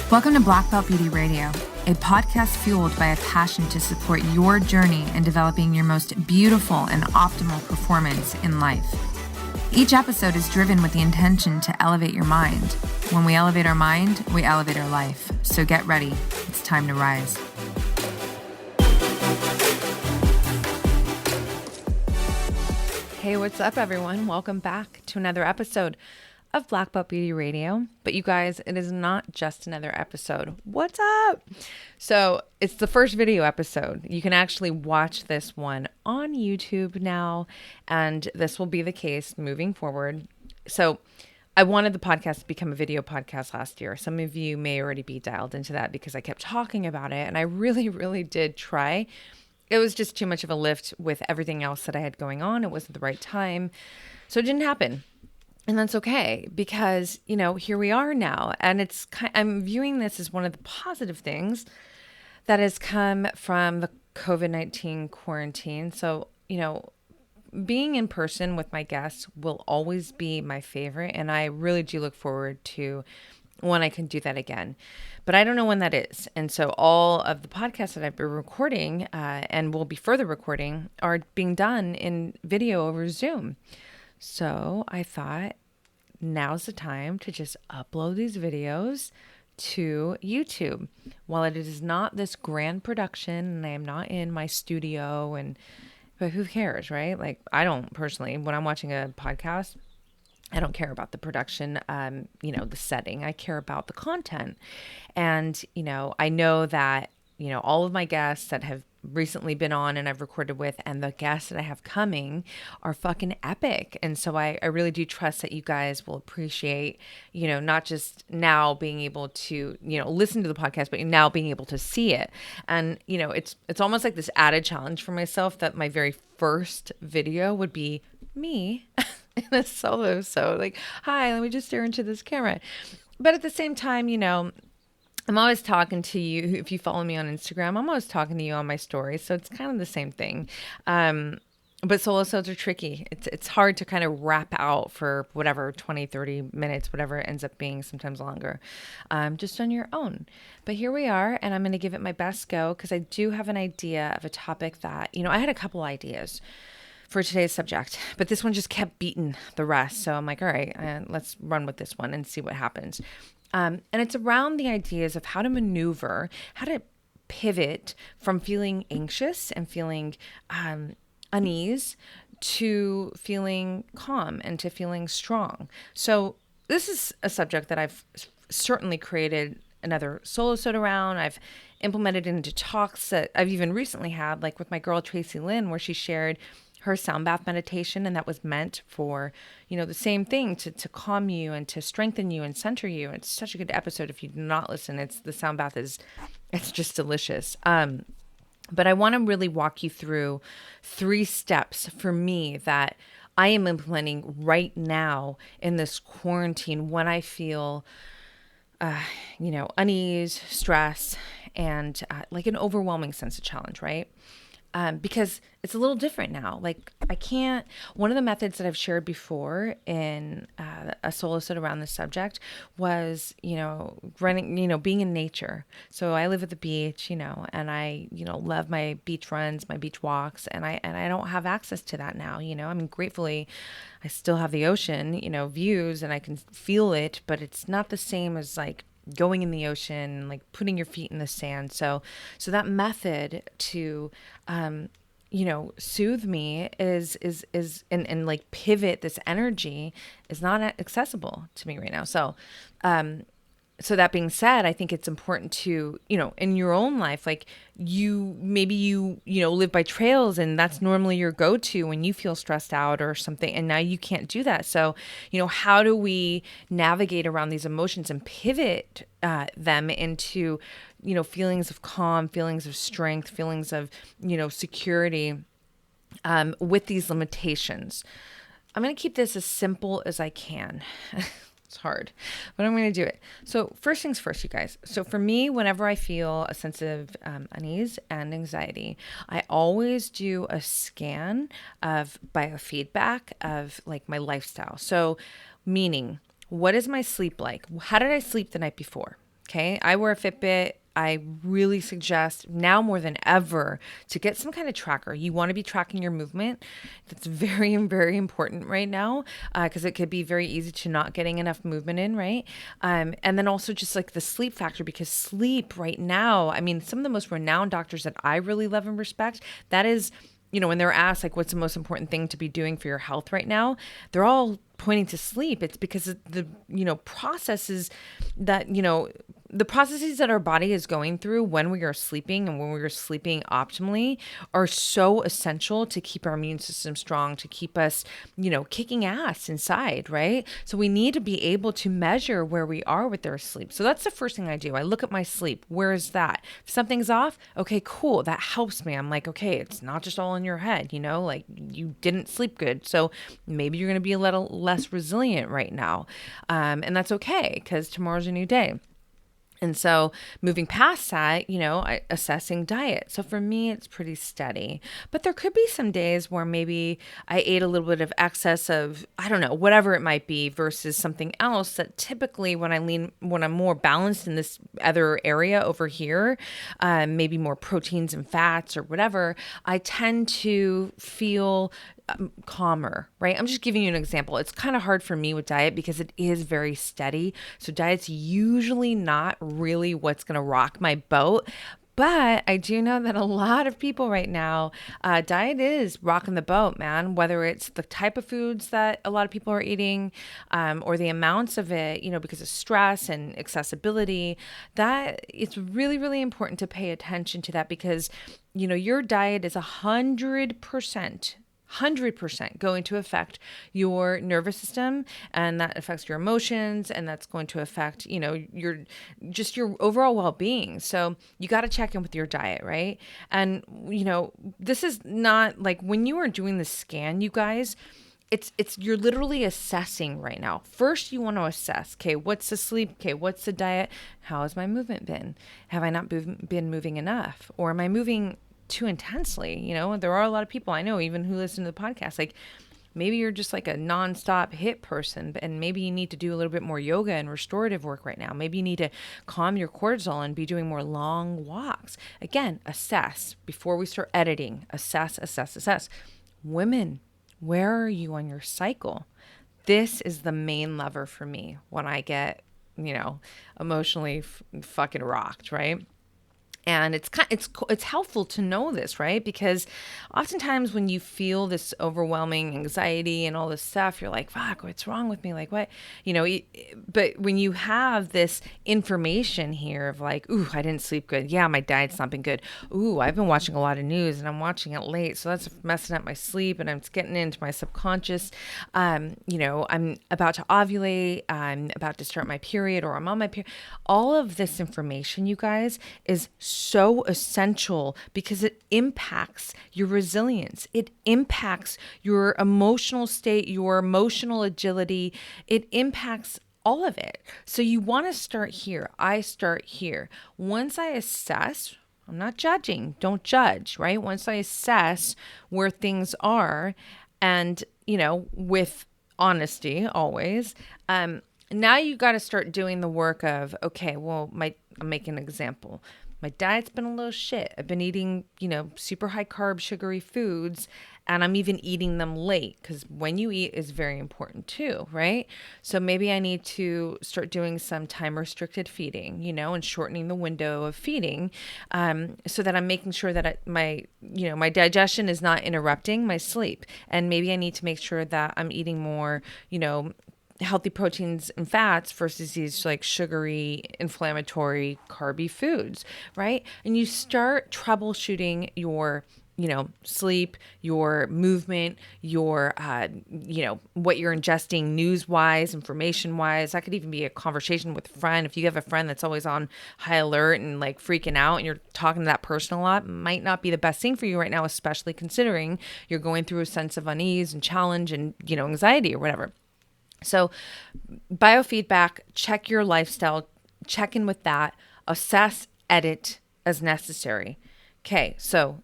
Welcome to Black Belt Beauty Radio, a podcast fueled by a passion to support your journey in developing your most beautiful and optimal performance in life. Each episode is driven with the intention to elevate your mind. When we elevate our mind, we elevate our life. So get ready. It's time to rise. Hey, what's up, everyone? Welcome back to another episode of Black Belt Beauty Radio. But you guys, it is not just another episode. What's up? So it's the first video episode. You can actually watch this one on YouTube now, and this will be the case moving forward. So I wanted the podcast to become a video podcast last year. Some of you may already be dialed into that because I kept talking about it, and I really did try. It was just too much of a lift with everything else that I had going on. It wasn't the right time. So it didn't happen. And that's okay because, here we are now. And I'm viewing this as one of the positive things that has come from the COVID-19 quarantine. So, being in person with my guests will always be my favorite. And I really do look forward to when I can do that again. But I don't know when that is. And so all of the podcasts that I've been recording and will be further recording are being done in video over Zoom. So I thought now's the time to just upload these videos to YouTube. While it is not this grand production and I am not in my studio, but who cares, right? Like, I don't personally, when I'm watching a podcast, I don't care about the production, the setting. I care about the content. And, I know that, all of my guests that have recently been on and I've recorded with, and the guests that I have coming are fucking epic. And so I really do trust that you guys will appreciate, not just now being able to, listen to the podcast, but now being able to see it. And, it's almost like this added challenge for myself that my very first video would be me in a solo. So like, hi, let me just stare into this camera. But at the same time, I'm always talking to you. If you follow me on Instagram, I'm always talking to you on my stories. So it's kind of the same thing. But solosodes are tricky. It's hard to kind of wrap out for whatever, 20, 30 minutes, whatever it ends up being, sometimes longer, just on your own. But here we are, and I'm going to give it my best go because I do have an idea of a topic that, I had a couple ideas for today's subject, but this one just kept beating the rest. So I'm like, all right, let's run with this one and see what happens. And it's around the ideas of how to maneuver, how to pivot from feeling anxious and feeling unease to feeling calm and to feeling strong. So this is a subject that I've certainly created another Solosode around. I've implemented into talks that I've even recently had, like with my girl Tracy Lynn, where she shared her sound bath meditation, and that was meant for, the same thing, to calm you and to strengthen you and center you. It's such a good episode. If you do not listen, the sound bath it's just delicious. But I want to really walk you through 3 steps for me that I am implementing right now in this quarantine when I feel, unease, stress, and like an overwhelming sense of challenge, right? Because it's a little different now. Like one of the methods that I've shared before in a Solosode around this subject was, running, being in nature. So I live at the beach, and I, love my beach runs, my beach walks, and I don't have access to that now. I mean, gratefully, I still have the ocean, views, and I can feel it, but it's not the same as like going in the ocean, like putting your feet in the sand. So that method to, soothe me is and like pivot this energy is not accessible to me right now. So that being said, I think it's important to, in your own life, like you live by trails and that's normally your go-to when you feel stressed out or something. And now you can't do that. So, how do we navigate around these emotions and pivot them into, feelings of calm, feelings of strength, feelings of, security with these limitations? I'm going to keep this as simple as I can. It's hard, but I'm going to do it. So first things first, you guys. So for me, whenever I feel a sense of unease and anxiety, I always do a scan of biofeedback of like my lifestyle. So meaning, what is my sleep like? How did I sleep the night before? Okay. I wear a Fitbit. I really suggest now more than ever to get some kind of tracker. You want to be tracking your movement. That's very, very important right now because it could be very easy to not getting enough movement in, right? And then also just like the sleep factor, because sleep right now, I mean, some of the most renowned doctors that I really love and respect, that is, when they're asked like what's the most important thing to be doing for your health right now, they're all pointing to sleep. It's because of the processes that the processes that our body is going through when we are sleeping and when we are sleeping optimally are so essential to keep our immune system strong, to keep us, kicking ass inside, right? So we need to be able to measure where we are with our sleep. So that's the first thing I do. I look at my sleep. Where is that? If something's off, okay, cool. That helps me. I'm like, okay, it's not just all in your head, like you didn't sleep good. So maybe you're going to be a little less resilient right now. And that's okay because tomorrow's a new day. And so moving past that, assessing diet. So for me, it's pretty steady. But there could be some days where maybe I ate a little bit of excess of, I don't know, whatever it might be versus something else that typically when I'm more balanced in this other area over here, maybe more proteins and fats or whatever, I tend to feel calmer, right? I'm just giving you an example. It's kind of hard for me with diet because it is very steady. So diet's usually not really what's going to rock my boat. But I do know that a lot of people right now, diet is rocking the boat, man, whether it's the type of foods that a lot of people are eating or the amounts of it, because of stress and accessibility, that it's really, really important to pay attention to that because, your diet is 100% going to affect your nervous system, and that affects your emotions, and that's going to affect, your overall well-being. So you got to check in with your diet, right? And, this is not like when you are doing the scan, you guys, it's you're literally assessing right now. First, you want to assess, okay, what's the sleep? Okay, what's the diet? How has my movement been? Have I not been moving enough? Or am I moving too intensely? There are a lot of people I know even who listen to the podcast, like maybe you're just like a nonstop hit person, and maybe you need to do a little bit more yoga and restorative work right now. Maybe you need to calm your cortisol and be doing more long walks. Again, assess before we start editing. Assess. Women, where are you on your cycle? This is the main lever for me when I get emotionally fucking rocked, right? And it's helpful to know this, right? Because oftentimes when you feel this overwhelming anxiety and all this stuff, you're like, fuck, what's wrong with me? Like what? But when you have this information here of like, ooh, I didn't sleep good. Yeah, my diet's not been good. Ooh, I've been watching a lot of news and I'm watching it late. So that's messing up my sleep and it's getting into my subconscious. I'm about to ovulate. I'm about to start my period or I'm on my period. All of this information, you guys, is so essential because it impacts your resilience. It impacts your emotional state, your emotional agility. It impacts all of it. So you want to start here. I start here. Once I assess, I'm not judging. Don't judge, right? Once I assess where things are and, with honesty always, now you got to start doing the work of, okay, well, I'll make an example. My diet's been a little shit. I've been eating, super high carb, sugary foods, and I'm even eating them late because when you eat is very important too, right? So maybe I need to start doing some time restricted feeding, and shortening the window of feeding so that I'm making sure that my digestion is not interrupting my sleep. And maybe I need to make sure that I'm eating more, healthy proteins and fats versus these like sugary, inflammatory, carby foods, right? And you start troubleshooting your, sleep, your movement, your, what you're ingesting news-wise, information-wise. That could even be a conversation with a friend. If you have a friend that's always on high alert and like freaking out and you're talking to that person a lot, might not be the best thing for you right now, especially considering you're going through a sense of unease and challenge and, anxiety or whatever. So biofeedback, check your lifestyle, check in with that, assess, edit as necessary. Okay, so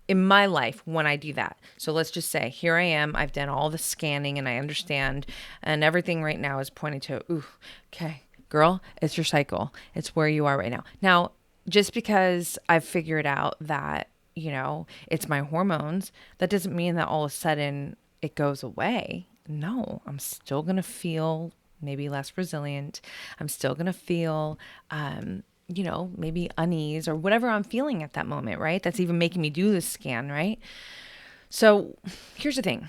in my life when I do that, so let's just say here I am, I've done all the scanning and I understand and everything right now is pointing to, ooh, okay, girl, it's your cycle. It's where you are right now. Now, just because I've figured out that, it's my hormones, that doesn't mean that all of a sudden it goes away. No, I'm still going to feel maybe less resilient. I'm still going to feel, maybe unease or whatever I'm feeling at that moment, right? That's even making me do this scan, right? So here's the thing.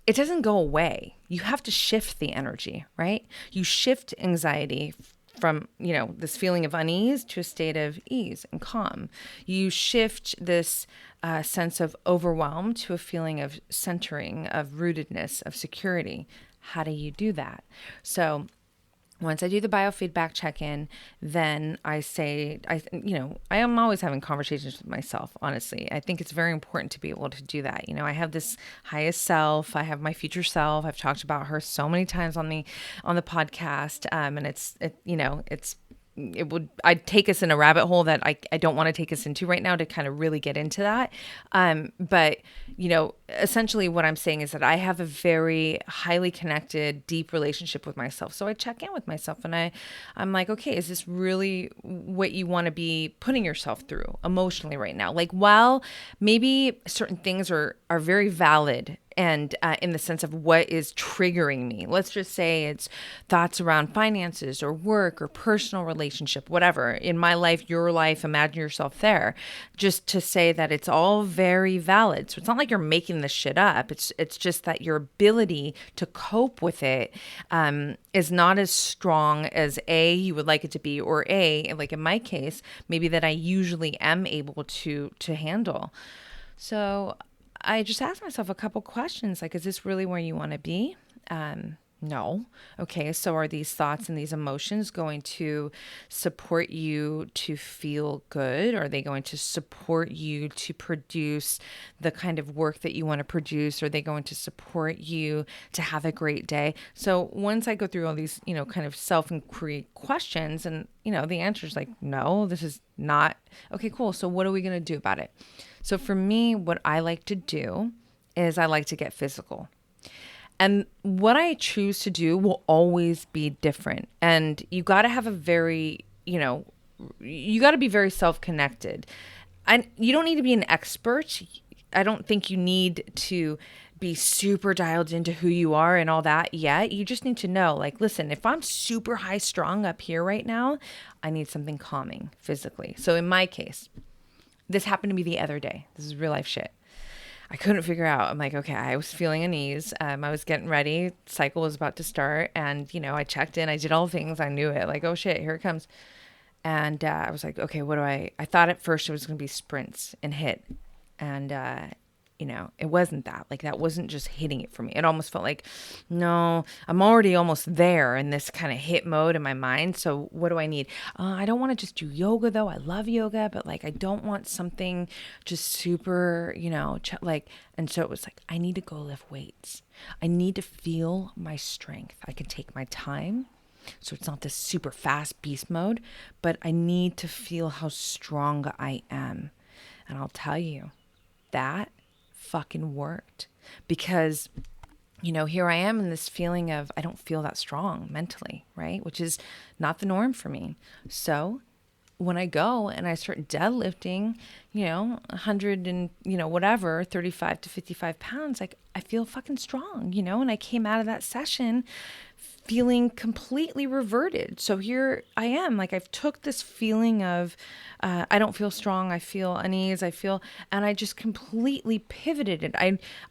It doesn't go away. You have to shift the energy, right? You shift anxiety from, this feeling of unease to a state of ease and calm. You shift this sense of overwhelm to a feeling of centering, of rootedness, of security. How do you do that? So once I do the biofeedback check-in, then I say, I am always having conversations with myself, honestly. I think it's very important to be able to do that. I have this highest self. I have my future self. I've talked about her so many times on the podcast. And I'd take us in a rabbit hole that I don't want to take us into right now to kind of really get into that. But essentially what I'm saying is that I have a very highly connected, deep relationship with myself. So I check in with myself and I'm like, okay, is this really what you want to be putting yourself through emotionally right now? Like, while maybe certain things are very valid and in the sense of what is triggering me. Let's just say it's thoughts around finances or work or personal relationship, whatever. In my life, your life, imagine yourself there. Just to say that it's all very valid. So it's not like you're making this shit up. It's just that your ability to cope with it is not as strong as you would like it to be, or like in my case, maybe that I usually am able to handle. So I just asked myself a couple questions, like, is this really where you want to be? No. Okay, so are these thoughts and these emotions going to support you to feel good? Are they going to support you to produce the kind of work that you want to produce? Are they going to support you to have a great day? So once I go through all these, kind of self-inquiry questions, and, the answer is like, no, this is not. Okay, cool. So what are we going to do about it? So for me, what I like to do is I like to get physical. And what I choose to do will always be different. And you got to have you got to be very self-connected. And you don't need to be an expert. I don't think you need to be super dialed into who you are and all that yet. You just need to know, like, listen, if I'm super high strung up here right now, I need something calming physically. So in my case, this happened to me the other day. This is real life shit. I couldn't figure out. I'm like, okay, I was feeling unease. I was getting ready. Cycle was about to start. And, I checked in. I did all the things. I knew it. Like, oh, shit, here it comes. And I was like, okay, what do I thought at first it was going to be sprints and hit. And, it wasn't that. Like, that wasn't just hitting it for me. It almost felt like, no, I'm already almost there in this kind of hit mode in my mind. So what do I need? I don't want to just do yoga, though. I love yoga, but like, I don't want something just super, and so it was like, I need to go lift weights. I need to feel my strength. I can take my time. So it's not this super fast beast mode, but I need to feel how strong I am. And I'll tell you, that fucking worked, because here I am in this feeling of I don't feel that strong mentally, right? Which is not the norm for me. So when I go and I start deadlifting, 100 and, whatever, 35 to 55 pounds, like, I feel fucking strong, and I came out of that session feeling completely reverted. So here I am, like, I've took this feeling of I don't feel strong, I feel unease, and I just completely pivoted it.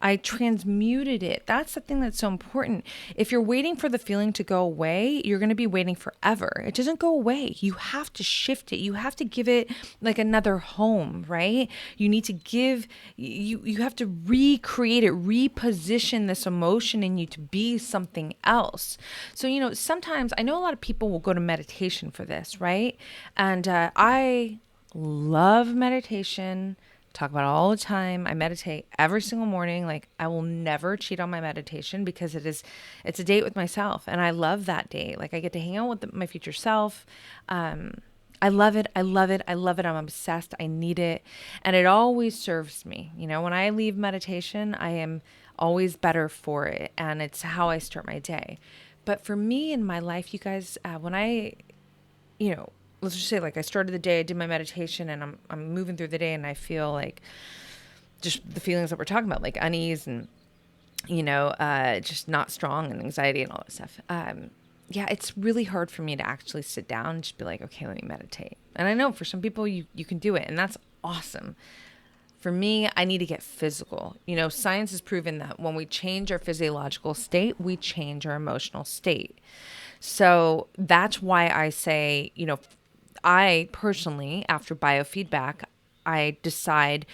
I transmuted it. That's the thing that's so important. If you're waiting for the feeling to go away, you're going to be waiting forever. It doesn't go away. You have to shift it. You have to give it like another home, right? You need to give, you have to recreate it, reposition this emotion in you to be something else. So, sometimes I know a lot of people will go to meditation for this, right? And I love meditation, talk about it all the time. I meditate every single morning. Like, I will never cheat on my meditation because it's a date with myself. And I love that date. Like, I get to hang out with my future self. I love it. I love it. I love it. I'm obsessed. I need it. And it always serves me. When I leave meditation, I am always better for it. And it's how I start my day. But for me in my life, you guys, when I, let's just say like I started the day, I did my meditation, and I'm moving through the day, and I feel like just the feelings that we're talking about, like unease and, just not strong and anxiety and all that stuff. Yeah, it's really hard for me to actually sit down and just be like, okay, let me meditate. And I know for some people you can do it, and that's awesome. For me, I need to get physical. Science has proven that when we change our physiological state, we change our emotional state. So that's why I say, I personally, after biofeedback, I decide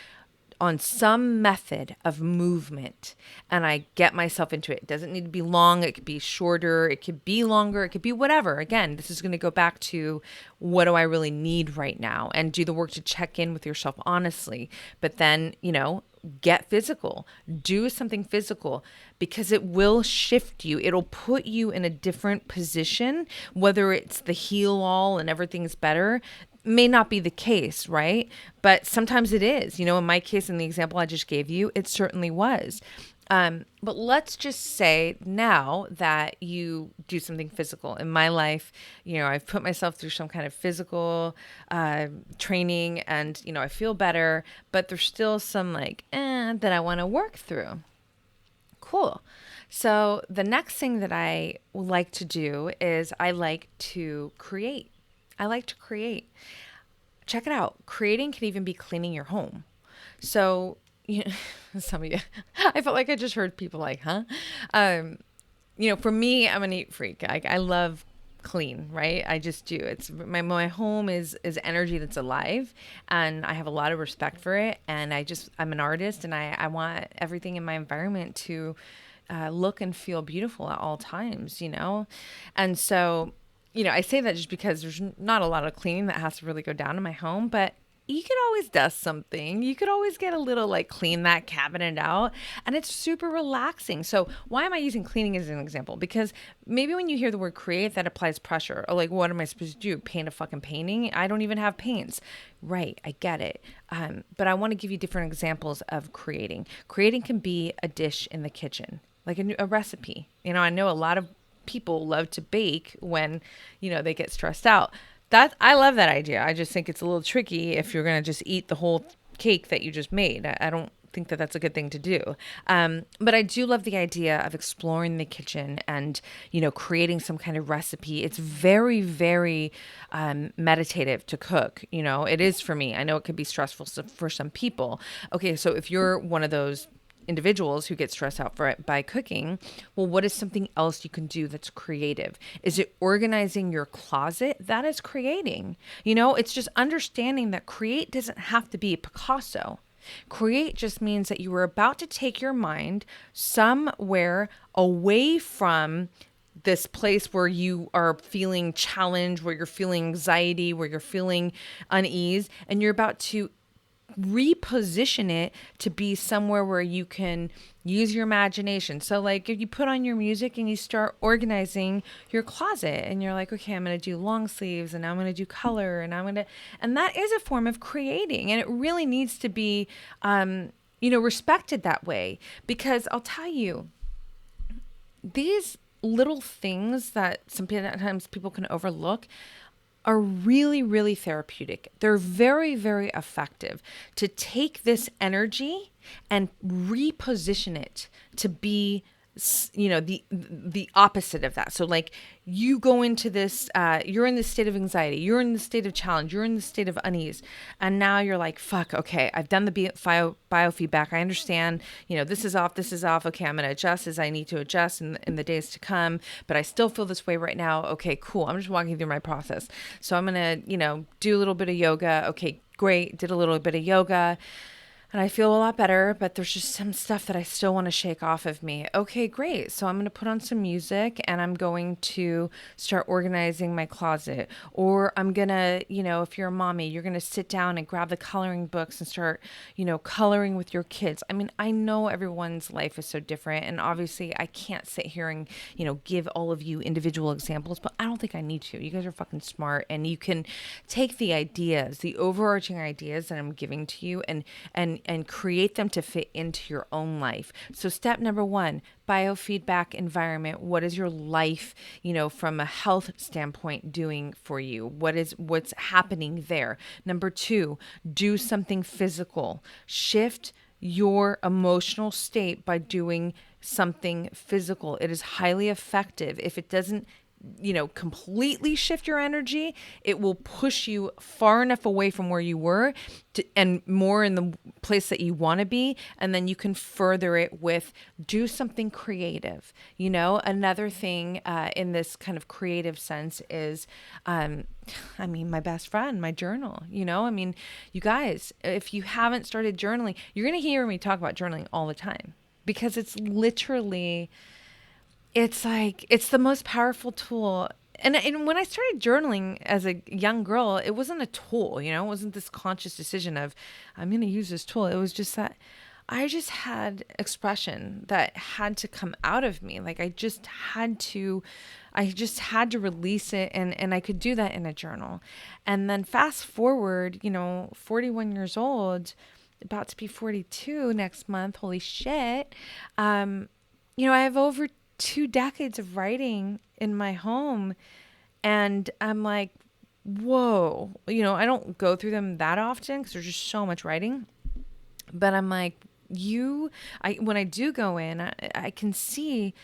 on some method of movement and I get myself into it. It doesn't need to be long. It could be shorter. It could be longer. It could be whatever. Again, this is going to go back to what do I really need right now, and do the work to check in with yourself honestly. But then, get physical, do something physical, because it will shift you. It'll put you in a different position, whether it's the heal all and everything's better. May not be the case, right? But sometimes it is. In my case, in the example I just gave you, it certainly was. But let's just say now that you do something physical. In my life, I've put myself through some kind of physical training, and, I feel better, but there's still some that I want to work through. Cool. So the next thing that I like to do is I like to create. Check it out. Creating can even be cleaning your home. So, some of you, I felt like I just heard people like, huh? For me, I'm a neat freak. I love clean, right? I just do. It's my home is energy that's alive, and I have a lot of respect for it. And I'm an artist, and I want everything in my environment to look and feel beautiful at all times, And so, I say that just because there's not a lot of cleaning that has to really go down in my home, but you could always dust something. You could always get a little clean that cabinet out, and it's super relaxing. So why am I using cleaning as an example? Because maybe when you hear the word create, that applies pressure. Or what am I supposed to do? Paint a fucking painting? I don't even have paints. Right, I get it. But I want to give you different examples of creating. Creating can be a dish in the kitchen, like a recipe. I know a lot of people love to bake when, they get stressed out. I love that idea. I just think it's a little tricky if you're going to just eat the whole cake that you just made. I don't think that that's a good thing to do. But I do love the idea of exploring the kitchen and, creating some kind of recipe. It's very, very meditative to cook. It is for me. I know it can be stressful for some people. Okay, so if you're one of those individuals who get stressed out for it by cooking, well, what is something else you can do that's creative? Is it organizing your closet? That is creating. It's just understanding that create doesn't have to be Picasso. Create just means that you are about to take your mind somewhere away from this place where you are feeling challenged, where you're feeling anxiety, where you're feeling unease, and you're about to reposition it to be somewhere where you can use your imagination. So if you put on your music and you start organizing your closet, and you're like, okay, I'm going to do long sleeves, and I'm going to do color, and and that is a form of creating, and it really needs to be, respected that way. Because I'll tell you, these little things that sometimes people can overlook are really, really therapeutic. They're very, very effective to take this energy and reposition it to be, the opposite of that. So you go into this, you're in this state of anxiety, you're in the state of challenge, you're in the state of unease, and now you're like, fuck, okay, I've done the biofeedback. I understand, this is off. Okay, I'm going to adjust as I need to adjust in the days to come, but I still feel this way right now. Okay, cool. I'm just walking through my process. So I'm going to, do a little bit of yoga. Okay, great. Did a little bit of yoga. And I feel a lot better, but there's just some stuff that I still want to shake off of me. Okay, great. So I'm going to put on some music, and I'm going to start organizing my closet. Or I'm going to, if you're a mommy, you're going to sit down and grab the coloring books and start, coloring with your kids. I mean, I know everyone's life is so different. And obviously I can't sit here and, give all of you individual examples, but I don't think I need to. You guys are fucking smart, and you can take the ideas, the overarching ideas that I'm giving to you, and and create them to fit into your own life. So step number 1, biofeedback environment. What is your life, from a health standpoint doing for you? What's happening there? Number 2, do something physical. Shift your emotional state by doing something physical. It is highly effective. If it doesn't completely shift your energy, it will push you far enough away from where you were and more in the place that you want to be. And then you can further it with do something creative. Another thing in this kind of creative sense is, my best friend, my journal, you guys, if you haven't started journaling, you're going to hear me talk about journaling all the time because it's literally, it's the most powerful tool. And when I started journaling as a young girl, it wasn't a tool, it wasn't this conscious decision of I'm going to use this tool. It was just that I just had expression that had to come out of me. Like I just had to release it, and I could do that in a journal. And then fast forward, 41 years old, about to be 42 next month. Holy shit. I have over 2 decades of writing in my home, and I'm like, whoa, I don't go through them that often because there's just so much writing, but I'm like, when I do go in, I can see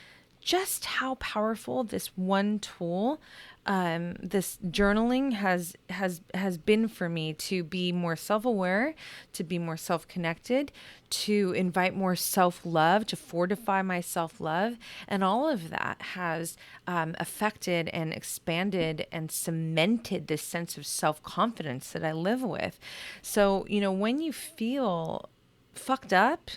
just how powerful this one tool, this journaling has been for me to be more self-aware, to be more self-connected, to invite more self-love, to fortify my self-love. And all of that has affected and expanded and cemented this sense of self-confidence that I live with. So, when you feel fucked up,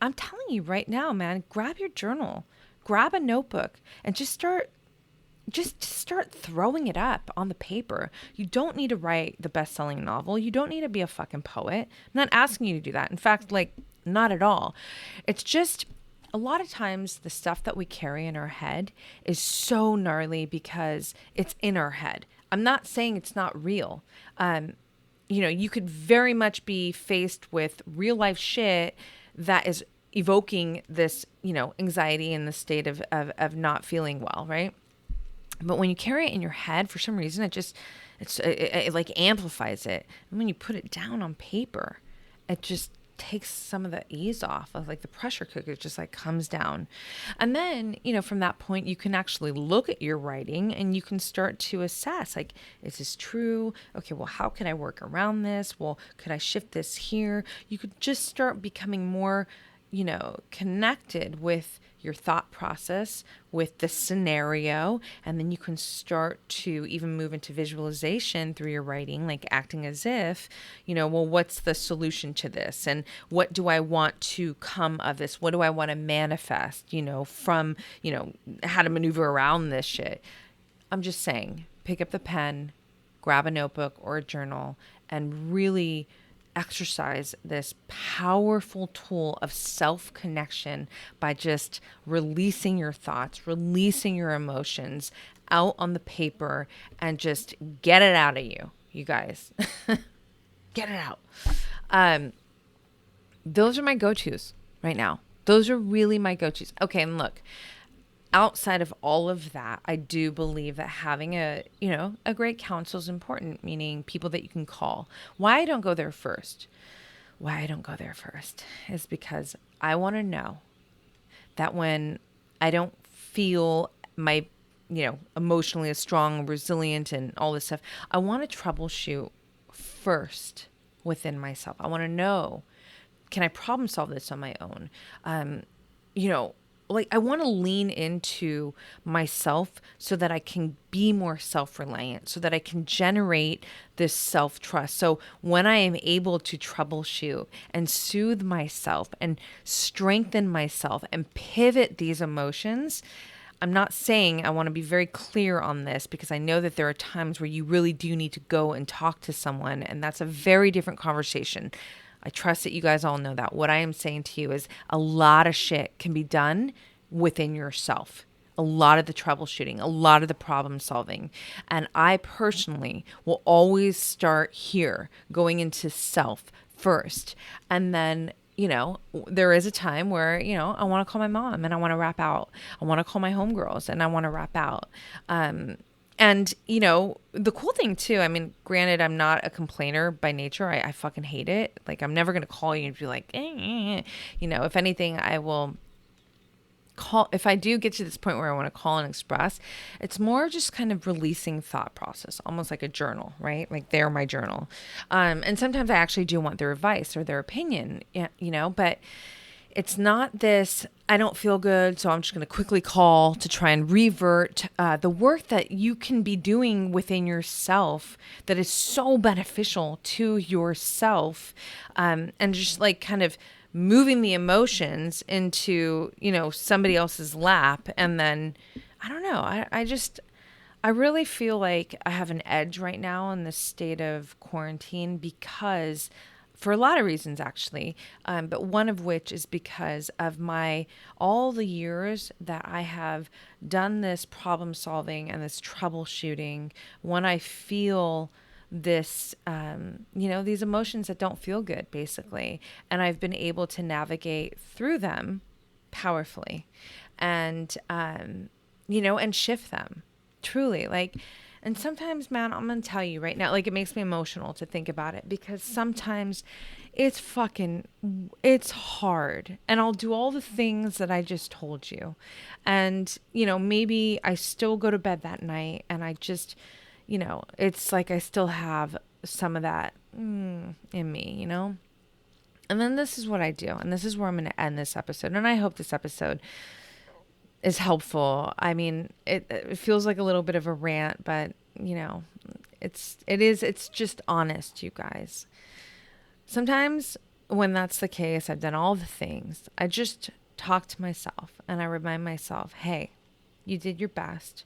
I'm telling you right now, man, grab your journal, grab a notebook, and just start throwing it up on the paper. You don't need to write the best-selling novel. You don't need to be a fucking poet. I'm not asking you to do that. In fact, not at all. It's just a lot of times the stuff that we carry in our head is so gnarly because it's in our head. I'm not saying it's not real. You could very much be faced with real life shit that is evoking this, anxiety and the state of not feeling well, right? But when you carry it in your head, for some reason, it like amplifies it. And when you put it down on paper, it just takes some of the ease off of the pressure cooker, just comes down. And then, from that point, you can actually look at your writing and you can start to assess, is this true? Okay, well, how can I work around this? Well, could I shift this here? You could just start becoming more, connected with your thought process, with the scenario, and then you can start to even move into visualization through your writing, acting as if, well, what's the solution to this? And what do I want to come of this? What do I want to manifest, from, how to maneuver around this shit? I'm just saying, pick up the pen, grab a notebook or a journal, and really exercise this powerful tool of self-connection by just releasing your thoughts, releasing your emotions out on the paper, and just get it out of you, you guys. Get it out. Those are my go-tos right now. Those are really my go-tos. Okay, and look, outside of all of that, I do believe that having a great counsel is important, meaning people that you can call. Why I don't go there first is because I want to know that when I don't feel my, emotionally as strong, resilient, and all this stuff, I want to troubleshoot first within myself. I want to know, can I problem solve this on my own? I want to lean into myself so that I can be more self-reliant, so that I can generate this self-trust. So when I am able to troubleshoot and soothe myself and strengthen myself and pivot these emotions, I'm not saying, I want to be very clear on this because I know that there are times where you really do need to go and talk to someone, and that's a very different conversation. I trust that you guys all know that. What I am saying to you is a lot of shit can be done within yourself. A lot of the troubleshooting, a lot of the problem solving. And I personally will always start here, going into self, first. And then, there is a time where, I want to call my mom and I want to rap out. I want to call my homegirls and I want to rap out. And, the cool thing too, I mean, granted, I'm not a complainer by nature. I fucking hate it. Like, I'm never going to call you and be like, if anything, I will call. If I do get to this point where I want to call and express, it's more just kind of releasing thought process, almost like a journal, right? Like they're my journal. And sometimes I actually do want their advice or their opinion, but it's not this, I don't feel good, so I'm just going to quickly call to try and revert the work that you can be doing within yourself that is so beneficial to yourself, and just like kind of moving the emotions into, somebody else's lap. And then, I don't know, I really feel like I have an edge right now in this state of quarantine because for a lot of reasons, actually, but one of which is because of all the years that I have done this problem solving and this troubleshooting. When I feel this, these emotions that don't feel good, basically, and I've been able to navigate through them powerfully, and and shift them truly, like. And sometimes, man, I'm going to tell you right now, like, it makes me emotional to think about it because sometimes it's hard. And I'll do all the things that I just told you. And, maybe I still go to bed that night and I just, it's like I still have some of that in me, And then this is what I do. And this is where I'm going to end this episode. And I hope this episode is helpful. I mean, it feels like a little bit of a rant, but it's just honest, you guys. Sometimes when that's the case, I've done all the things. I just talk to myself and I remind myself, hey, you did your best,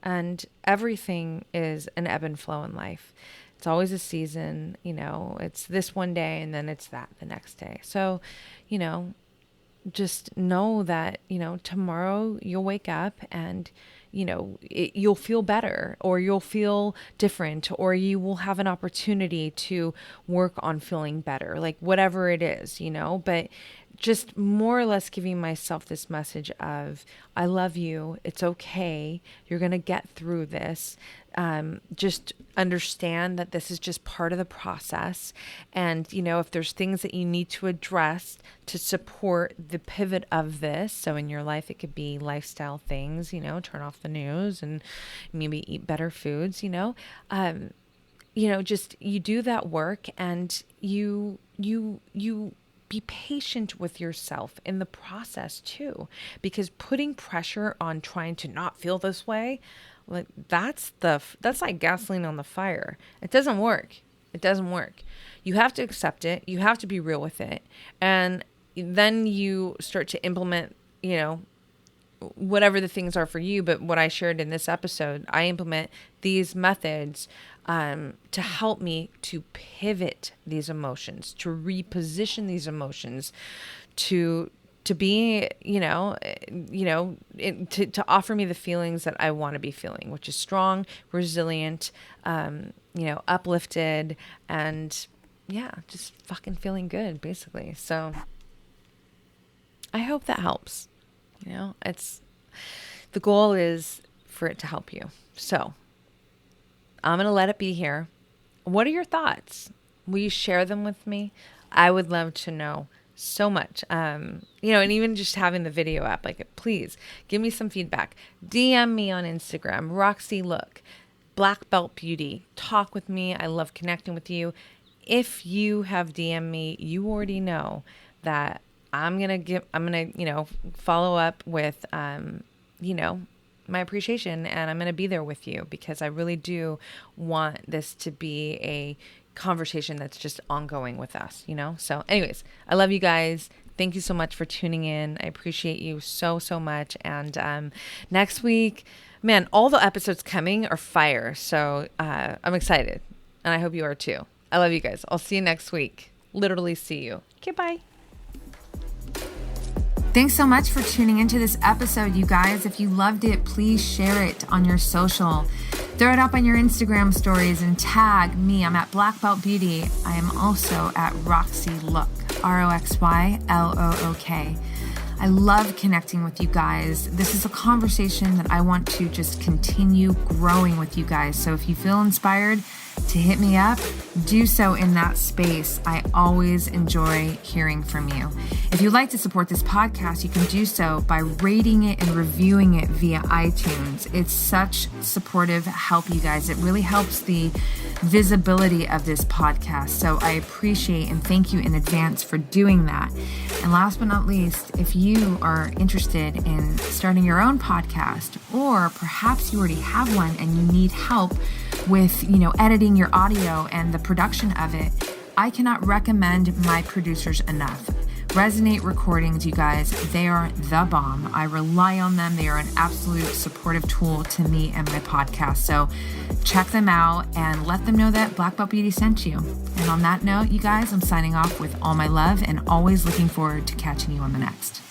and everything is an ebb and flow in life. It's always a season, it's this one day and then it's that the next day. So, just know that, tomorrow you'll wake up and, you'll feel better, or you'll feel different, or you will have an opportunity to work on feeling better, like whatever it is, but just more or less giving myself this message of, I love you. It's okay. You're going to get through this. Just understand that this is just part of the process. And, if there's things that you need to address to support the pivot of this. So in your life, it could be lifestyle things, turn off the news and maybe eat better foods, just you do that work, and you be patient with yourself in the process too, because putting pressure on trying to not feel this way, like that's like gasoline on the fire. It doesn't work. It doesn't work. You have to accept it. You have to be real with it. And then you start to implement, whatever the things are for you. But what I shared in this episode, I implement these methods to help me to pivot these emotions, to reposition these emotions, to be, to offer me the feelings that I want to be feeling, which is strong, resilient, uplifted, and just fucking feeling good, basically. So I hope that helps. The goal is for it to help you. So I'm going to let it be here. What are your thoughts? Will you share them with me? I would love to know so much. And even just having the video up, like, please give me some feedback. DM me on Instagram, Roxy Look, Black Belt Beauty. Talk with me. I love connecting with you. If you have DM'd me, you already know that I'm going to follow up with, my appreciation, and I'm going to be there with you because I really do want this to be a conversation that's just ongoing with us, So anyways, I love you guys. Thank you so much for tuning in. I appreciate you so, so much. And next week, man, all the episodes coming are fire. So I'm excited, and I hope you are too. I love you guys. I'll see you next week. Literally see you. Okay, bye. Thanks so much for tuning into this episode, you guys. If you loved it, please share it on your social. Throw it up on your Instagram stories and tag me. I'm at Black Belt Beauty. I am also at Roxy Look, RoxyLook. I love connecting with you guys. This is a conversation that I want to just continue growing with you guys. So if you feel inspired to hit me up, do so in that space. I always enjoy hearing from you. If you'd like to support this podcast, you can do so by rating it and reviewing it via iTunes. It's such supportive help, you guys. It really helps the visibility of this podcast. So I appreciate and thank you in advance for doing that. And last but not least, if you are interested in starting your own podcast, or perhaps you already have one and you need help with, editing your audio and the production of it, I cannot recommend my producers enough. Resonate Recordings, you guys, they are the bomb. I rely on them. They are an absolute supportive tool to me and my podcast. So check them out and let them know that Black Belt Beauty sent you. And on that note, you guys, I'm signing off with all my love and always looking forward to catching you on the next.